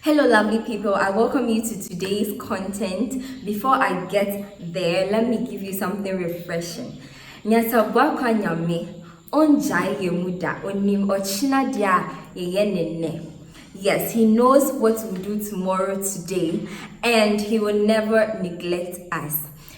Hello lovely people, I welcome you to today's content. Before I get there, let me give you something refreshing. Nyasabwa kwa nyame, onjai yemuda, onim ochina dia yeyenene. Yes, he knows what we'll do tomorrow today, and he will never neglect us.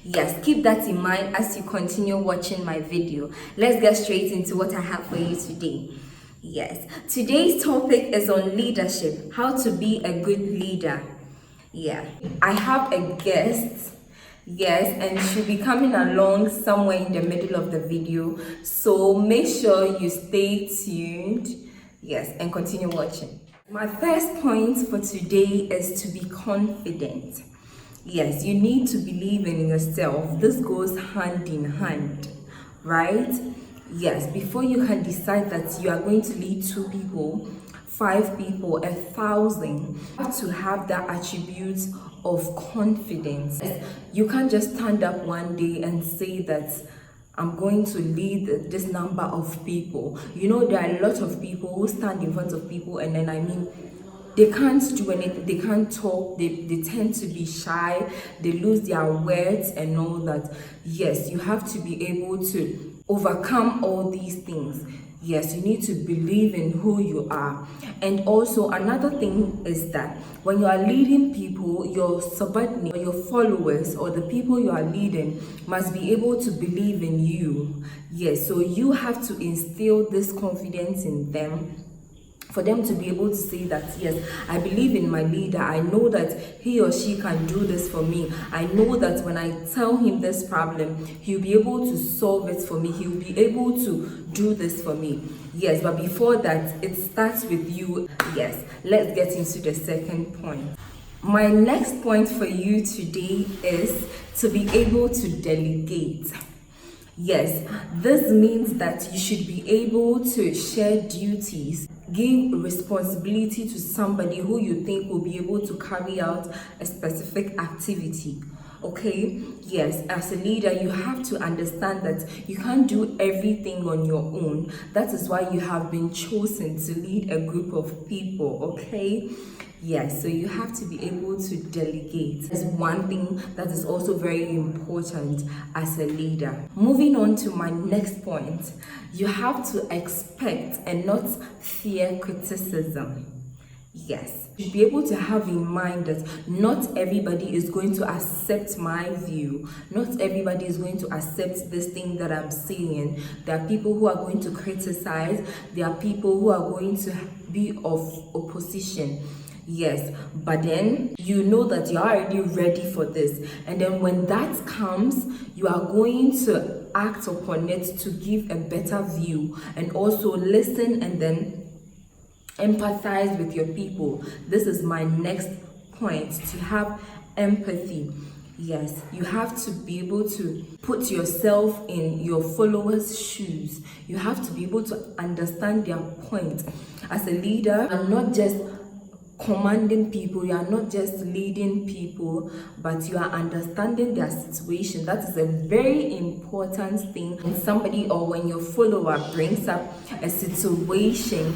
Yes, keep that in mind as you continue watching my video. Let's get straight into what I have for you today. Yes, today's topic is on leadership, how to be a good leader. Yeah, I have a guest, yes, and she'll be coming along somewhere in the middle of the video. So make sure you stay tuned, yes, and continue watching. My first point for today is to be confident. Yes, you need to believe in yourself. This goes hand in hand, right? Yes, before you can decide that you are going to lead 2 people, 5 people, 1,000, you have to have that attribute of confidence. You can't just stand up one day and say that I'm going to lead this number of people. You know, there are a lot of people who stand in front of people and then they can't do anything, they can't talk, they tend to be shy, they lose their words and all that. Yes, you have to be able to overcome all these things. Yes, you need to believe in who you are. And also another thing is that when you are leading people, your subordinates or your followers or the people you are leading must be able to believe in you. Yes, so you have to instill this confidence in them, for them to be able to say that, yes, I believe in my leader. I know that he or she can do this for me. I know that when I tell him this problem, he'll be able to solve it for me. He'll be able to do this for me. Yes, but before that, it starts with you. Yes, let's get into the second point. My next point for you today is to be able to delegate. Yes, this means that you should be able to share duties, give responsibility to somebody who you think will be able to carry out a specific activity. Okay, yes, as a leader, you have to understand that you can't do everything on your own. That is why you have been chosen to lead a group of people. Okay. Yes, so you have to be able to delegate. That's one thing that is also very important as a leader. Moving on to my next point, you have to expect and not fear criticism. Yes, you should be able to have in mind that not everybody is going to accept my view. Not everybody is going to accept this thing that I'm saying. There are people who are going to criticize. There are people who are going to be of opposition. Yes, but then you know that you're already ready for this. And then when that comes, you are going to act upon it to give a better view and also listen and then empathize with your people. This is my next point, to have empathy. Yes, you have to be able to put yourself in your followers' shoes. You have to be able to understand their point. As a leader, and not just commanding people, you are not just leading people, but you are understanding their situation. That is a very important thing. When somebody or when your follower brings up a situation,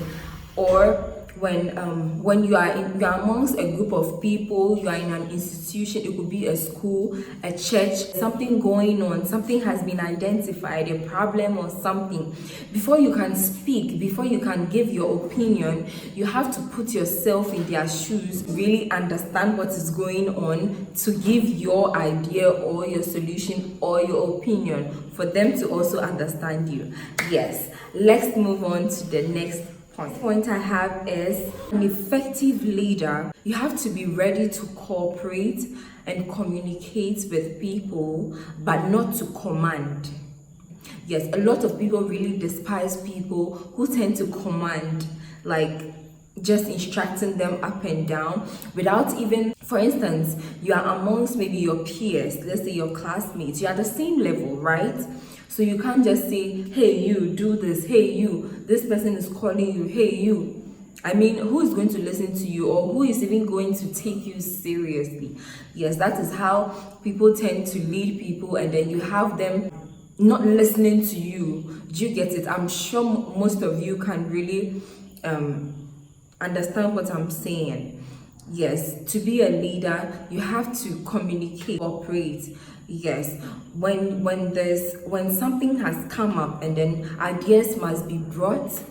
or when you are amongst a group of people, you are in an institution, it could be a school, a church, something going on, something has been identified, a problem or something. Before you can speak, before you can give your opinion, you have to put yourself in their shoes, really understand what is going on to give your idea or your solution or your opinion for them to also understand you. Yes, let's move on to the next point I have is an effective leader. You have to be ready to cooperate and communicate with people, but not to command. Yes, a lot of people really despise people who tend to command, like just instructing them up and down without even, for instance, you are amongst maybe your peers, let's say your classmates, you are the same level, right? So you can't just say, hey, you do this, hey, you, this person is calling you, hey, you. I mean, who is going to listen to you, or who is even going to take you seriously? Yes, that is how people tend to lead people, and then you have them not listening to you. Do you get it? I'm sure most of you can really understand what I'm saying. Yes, to be a leader, you have to communicate, cooperate. Yes, when something has come up and then ideas must be brought,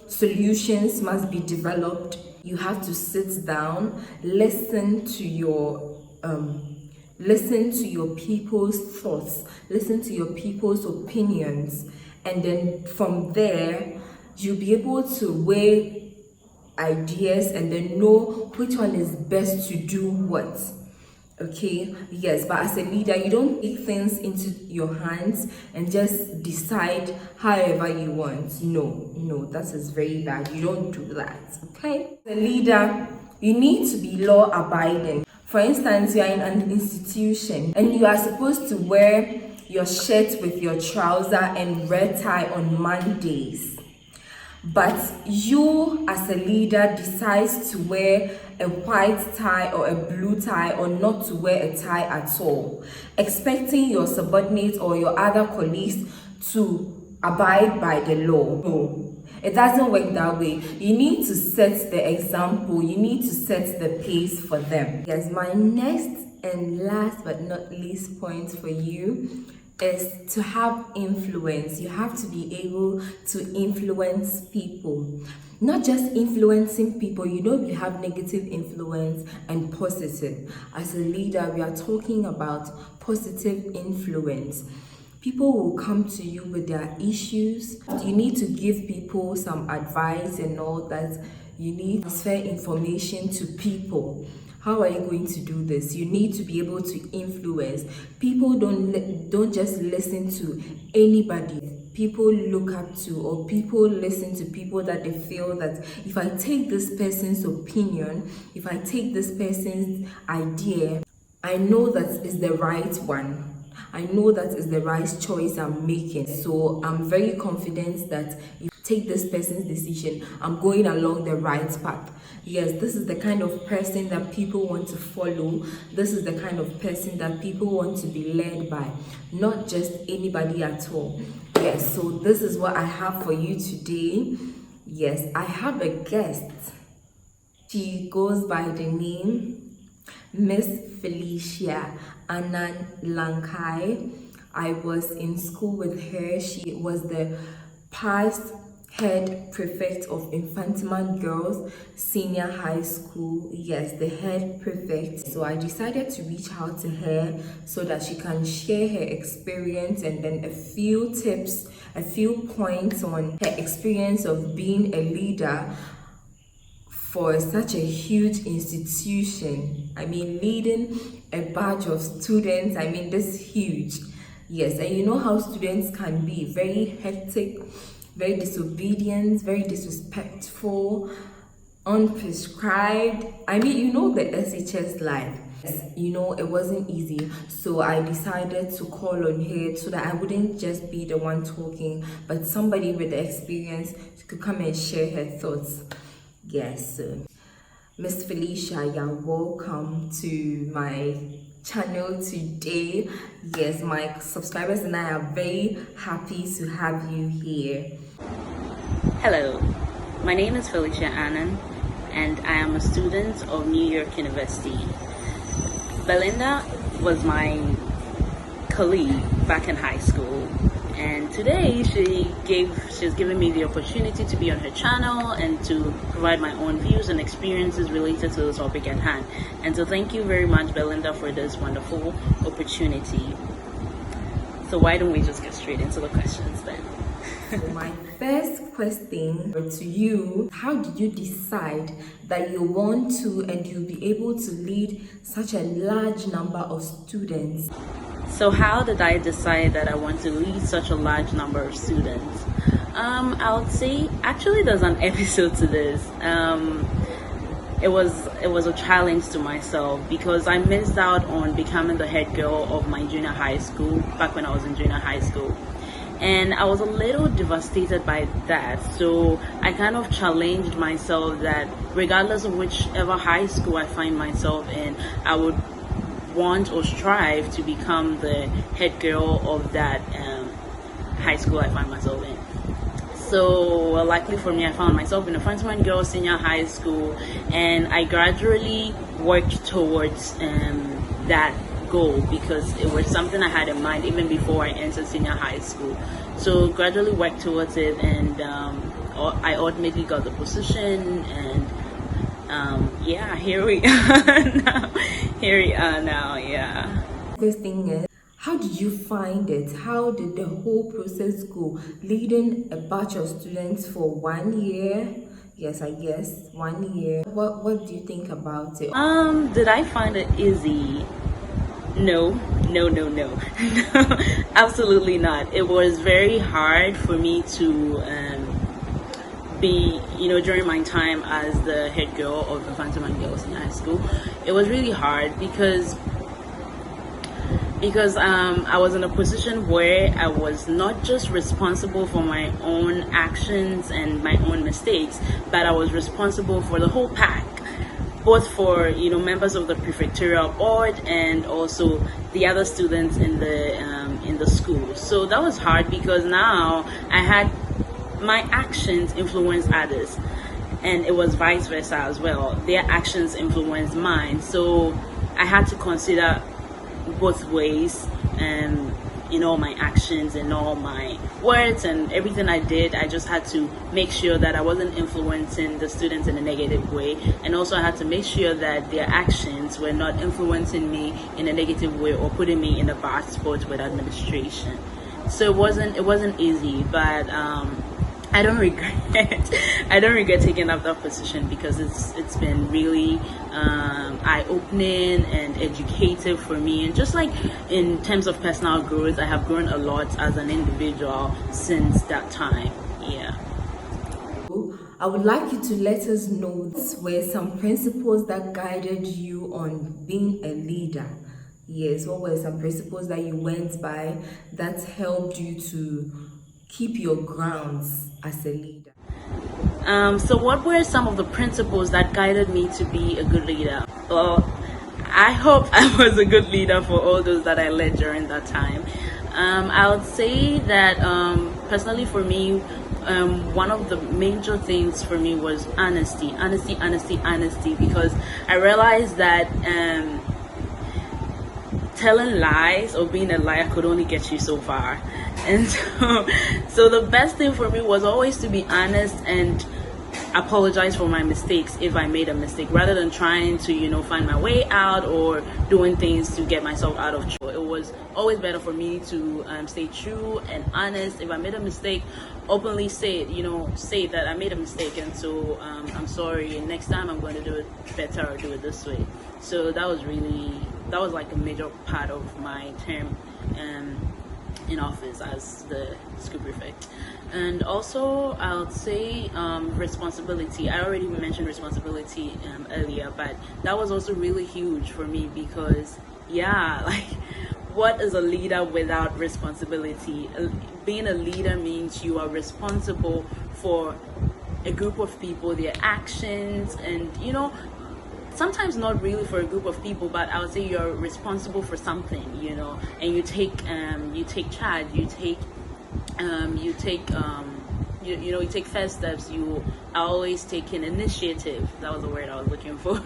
solutions must be developed. You have to sit down, listen to your people's thoughts, listen to your people's opinions, and then from there you'll be able to weigh ideas and then know which one is best to do what. Okay, yes, but as a leader, you don't take things into your hands and just decide however you want. No, that is very bad. You don't do that. Okay, as a leader, you need to be law abiding. For instance, you are in an institution and you are supposed to wear your shirt with your trouser and red tie on Mondays, but you as a leader decides to wear a white tie or a blue tie, or not to wear a tie at all, expecting your subordinates or your other colleagues to abide by the law. No, it doesn't work that way. You need to set the example, you need to set the pace for them. Yes, my next and last but not least point for you is to have influence. You have to be able to influence people. Not just influencing people, we have negative influence and positive. As a leader, we are talking about positive influence. People will come to you with their issues. You need to give people some advice and all that. You need to transfer information to people. How are you going to do this? You need to be able to influence. People don't just listen to anybody. People look up to, or people listen to people that they feel that if I take this person's opinion, if I take this person's idea, I know that is the right one. I know that is the right choice I'm making. So I'm very confident that if I take this person's decision, I'm going along the right path. Yes, this is the kind of person that people want to follow. This is the kind of person that people want to be led by, not just anybody at all. Yes, so this is what I have for you today. Yes, I have a guest. She goes by the name Miss Felicia Lankai. I was in school with her. She was the past head prefect of Infantiman Girls Senior High School. Yes, the head prefect. So I decided to reach out to her so that she can share her experience and then a few tips, a few points on her experience of being a leader for such a huge institution. I mean, leading a batch of students, this is huge. Yes, and you know how students can be very hectic, very disobedient, very disrespectful, unprescribed. The SHS life. It wasn't easy. So I decided to call on her so that I wouldn't just be the one talking, but somebody with the experience could come and share her thoughts. Yes, Miss Felicia, you're welcome to my channel today. Yes, my subscribers and I are very happy to have you here. Hello, my name is Felicia Annan and I am a student of New York University. Belinda was my colleague back in high school, and today she's given me the opportunity to be on her channel and to provide my own views and experiences related to the topic at hand. And so thank you very much, Belinda, for this wonderful opportunity. So why don't we just get straight into the questions then? So my first question to you, how did you decide that you want to and you'll be able to lead such a large number of students? So how did I decide that I want to lead such a large number of students? I would say actually there's an episode to this. It was a challenge to myself because I missed out on becoming the head girl of my junior high school back when I was in junior high school. And I was a little devastated by that. So I kind of challenged myself that regardless of whichever high school I find myself in, I would want or strive to become the head girl of that high school I find myself in. So luckily for me, I found myself in a Infantiman Girls Senior High School, and I gradually worked towards that goal, because it was something I had in mind even before I entered senior high school. So gradually worked towards it, and I ultimately got the position, and yeah, here we are now. Here we are now, yeah. First thing is, how did you find it? How did the whole process go? Leading a batch of students for 1 year? Yes, I guess 1 year. What do you think about it? Did I find it easy? No, no, no, no. No, absolutely not. It was very hard for me to be, during my time as the head girl of the Phantom and Girls in high school. It was really hard because I was in a position where I was not just responsible for my own actions and my own mistakes, but I was responsible for the whole pack, both for members of the prefectorial board and also the other students in the school. So that was hard, because now I had my actions influence others, and it was vice versa as well. Their actions influenced mine, so I had to consider both ways, in all my actions and all my words and everything I did. I just had to make sure that I wasn't influencing the students in a negative way, and also I had to make sure that their actions were not influencing me in a negative way or putting me in a bad spot with administration. So it wasn't easy, but I don't regret taking up that position, because it's been really eye-opening and educative for me, and just like in terms of personal growth, I have grown a lot as an individual since that time. Yeah. I would like you to let us know were some principles that guided you on being a leader. Yes, what were some principles that you went by that helped you to keep your grounds as a leader? So what were some of the principles that guided me to be a good leader? Well, I hope I was a good leader for all those that I led during that time. I would say that personally for me, one of the major things for me was honesty, because I realized that telling lies or being a liar could only get you so far. And so the best thing for me was always to be honest and apologize for my mistakes if I made a mistake, rather than trying to find my way out or doing things to get myself out of trouble. It was always better for me to stay true and honest. If I made a mistake, openly say it, say that I made a mistake, and so I'm sorry, and next time I'm going to do it better or do it this way. So that was like a major part of my term in office as the school prefect. And also I would say responsibility. I already mentioned responsibility earlier, but that was also really huge for me, because what is a leader without responsibility? Being a leader means you are responsible for a group of people, their actions, and sometimes not really for a group of people, but I would say you're responsible for something, and you take charge, you take first steps. You are always taking initiative. That was the word I was looking for.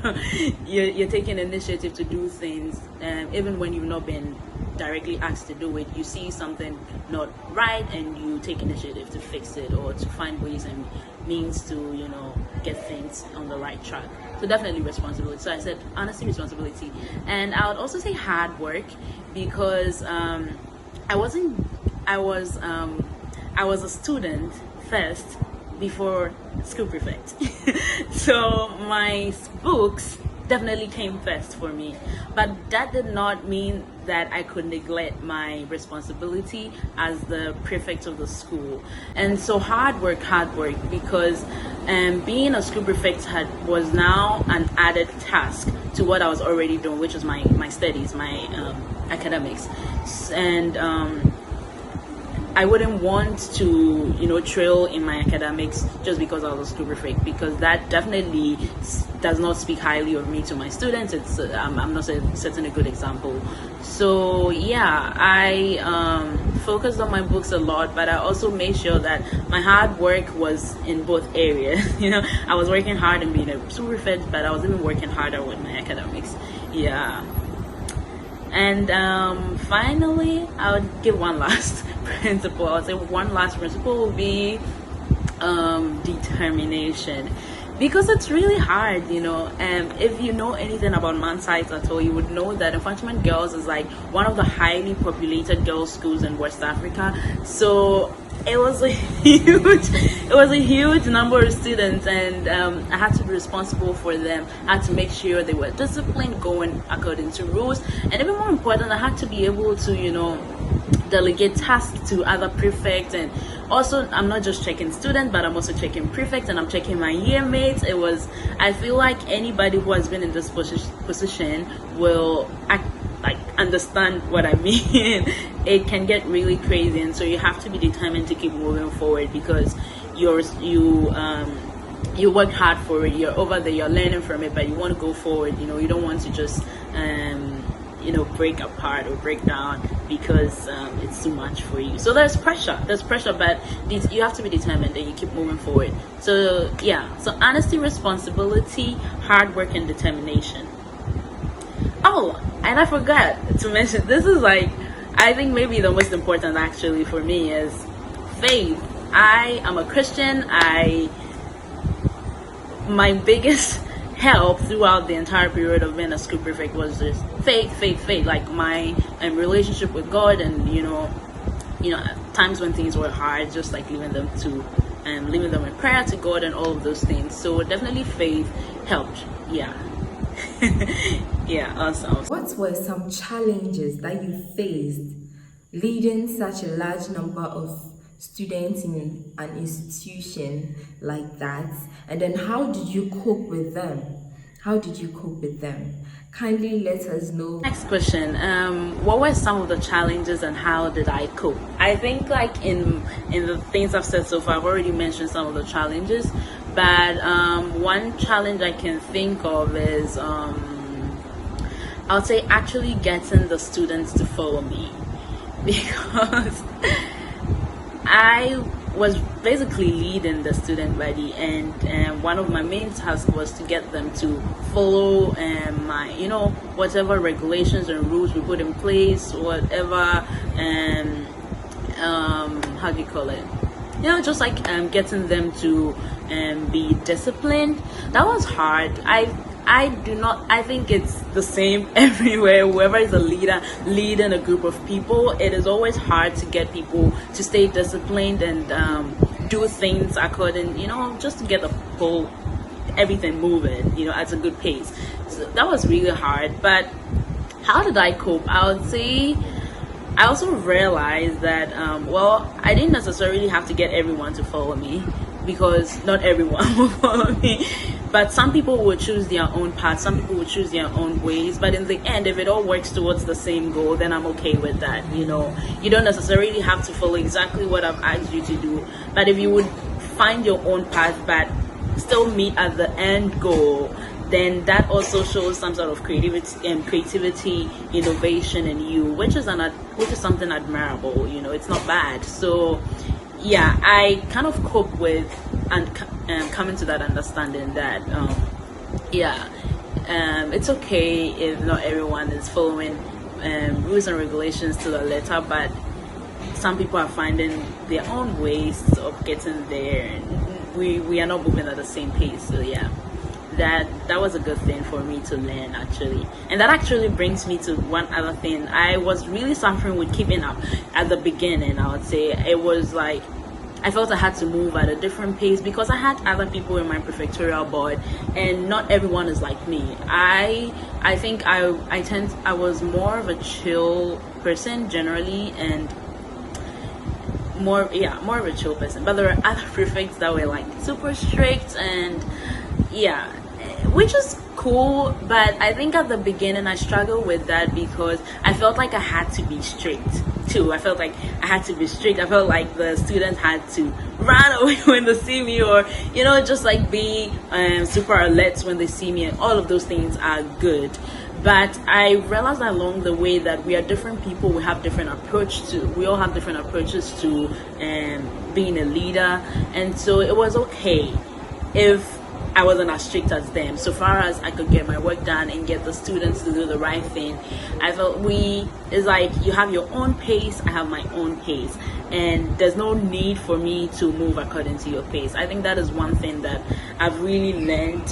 You're taking initiative to do things, even when you've not been directly asked to do it. You see something not right and you take initiative to fix it, or to find ways and means to get things on the right track. So definitely responsibility. So I said honesty, responsibility, and I would also say hard work, because I was a student first before school prefect. So my books definitely came first for me, but that did not mean that I could neglect my responsibility as the prefect of the school. And so hard work, because being a school prefect was now an added task to what I was already doing, which was my studies, my academics. And I wouldn't want to, trail in my academics just because I was a school prefect, because that definitely does not speak highly of me to my students. It's I'm not setting a good example. So yeah, I focused on my books a lot, but I also made sure that my hard work was in both areas. I was working hard and being a school prefect, but I was even working harder with my academics. Yeah. And finally, I would give one last principle. I would say one last principle would be determination, because it's really hard, and if you know anything about Man Science at all, you would know that Infantryman Girls is like one of the highly populated girls' schools in West Africa. So it was a huge number of students, and I had to be responsible for them. I had to make sure they were disciplined, going according to rules, and even more important, I had to be able to delegate tasks to other prefects. And also, I'm not just checking students, but I'm also checking prefects, and I'm checking my year mates. I feel like anybody who has been in this position will understand what I mean. It can get really crazy, and so you have to be determined to keep moving forward, because you work hard for it. You're over there, you're learning from it, but you want to go forward. You don't want to just break apart or break down because it's too much for you. So there's pressure, but you have to be determined and you keep moving forward. So yeah, so honesty, responsibility, hard work, and determination. Oh, and I forgot to mention, this is I think maybe the most important actually for me is faith. I am a Christian. My biggest help throughout the entire period of being a school prefect was just faith, like my relationship with God, and times when things were hard, just like leaving them in prayer to God and all of those things. So definitely faith helped. Yeah. Yeah, awesome. What were some challenges that you faced leading such a large number of students in an institution like that? And then how did you cope with them? Kindly let us know. Next question. What were some of the challenges and how did I cope? I think in the things I've said so far, I've already mentioned some of the challenges, but one challenge I can think of is I would say actually getting the students to follow me, because I was basically leading the student body, and one of my main tasks was to get them to follow my whatever regulations and rules we put in place, whatever how do you call it, just getting them to be disciplined. That was hard. I think it's the same everywhere. Whoever is a leader leading a group of people, it is always hard to get people to stay disciplined and do things according, just to get everything moving, at a good pace. So that was really hard. But how did I cope? I would say I also realized that, I didn't necessarily have to get everyone to follow me, because not everyone will follow me. But some people will choose their own path, some people will choose their own ways. But in the end, if it all works towards the same goal, then I'm okay with that. You don't necessarily have to follow exactly what I've asked you to do. But if you would find your own path, but still meet at the end goal, then that also shows some sort of creativity, innovation in you, which is something admirable. It's not bad. So yeah, I kind of cope with and coming to that understanding that it's okay if not everyone is following rules and regulations to the letter, but some people are finding their own ways of getting there, and we are not moving at the same pace. So yeah, that was a good thing for me to learn actually. And that actually brings me to one other thing. I was really suffering with keeping up at the beginning. I would say it was I felt I had to move at a different pace because I had other people in my prefectorial board, and not everyone is like me. I think I was more of a chill person generally, and more of a chill person. But there were other prefects that were super strict, and which is cool. But I think at the beginning I struggled with that because I felt like I had to be strict. too. I felt like I had to be strict. I felt like the students had to run away when they see me, or just like be super alert when they see me, and all of those things are good. But I realized along the way that we are different people. We have different we all have different approaches to being a leader, and so it was okay if I wasn't as strict as them. So far as I could get my work done and get the students to do the right thing, I felt it's like you have your own pace, I have my own pace, and there's no need for me to move according to your pace. I think that is one thing that I've really learned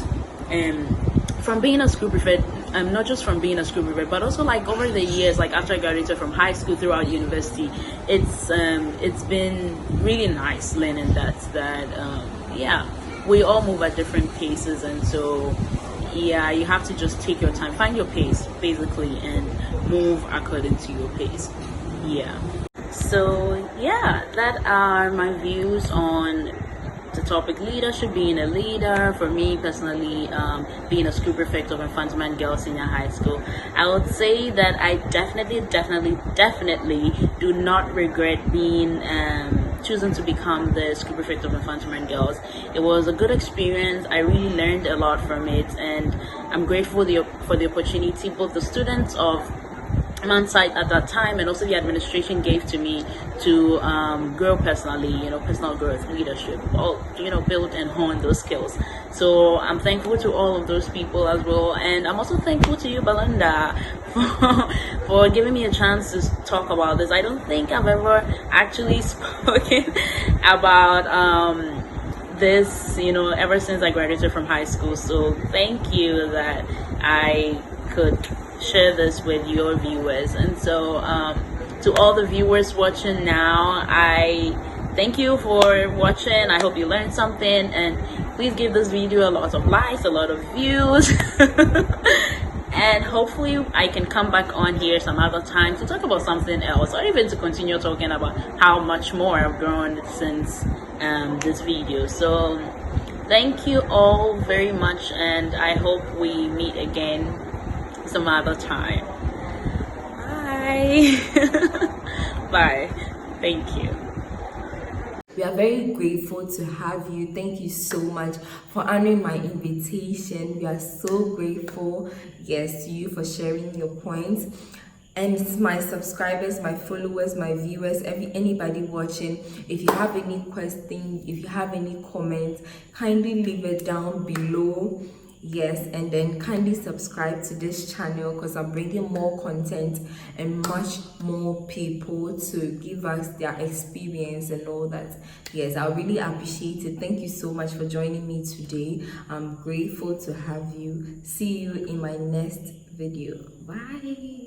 from being a school prefect, not just from being a school prefect, but also like over the years, like after I graduated from high school throughout university, it's been really nice learning that we all move at different paces, and so you have to just take your time, find your pace basically, and move according to your pace. So that are my views on the topic leadership, being a leader. For me personally, being a school prefect of Infantman Girls Senior High School, I would say that I definitely do not regret being choosing to become the school prefect of Infantman Girls. It was a good experience. I really learned a lot from it, and I'm grateful for the opportunity both the students of site at that time and also the administration gave to me to grow personally, personal growth, leadership, all build and hone those skills. So I'm thankful to all of those people as well, and I'm also thankful to you, Belinda, for giving me a chance to talk about this. I don't think I've ever actually spoken about this ever since I graduated from high school, so thank you that I could share this with your viewers. And so to all the viewers watching now, I thank you for watching. I hope you learned something, and please give this video a lot of likes, a lot of views. And hopefully I can come back on here some other time to talk about something else, or even to continue talking about how much more I've grown since this video. So thank you all very much, and I hope we meet again some other time. Bye. Bye. Thank you. We are very grateful to have you. Thank you so much for honoring my invitation. We are so grateful, yes, to you for sharing your points. And my subscribers, my followers, my viewers, anybody watching, if you have any question, if you have any comments, kindly leave it down below. Yes, and then kindly subscribe to this channel because I'm bringing more content and much more people to give us their experience and all that. Yes, I really appreciate it. Thank you so much for joining me today. I'm grateful to have you. See you in my next video. Bye.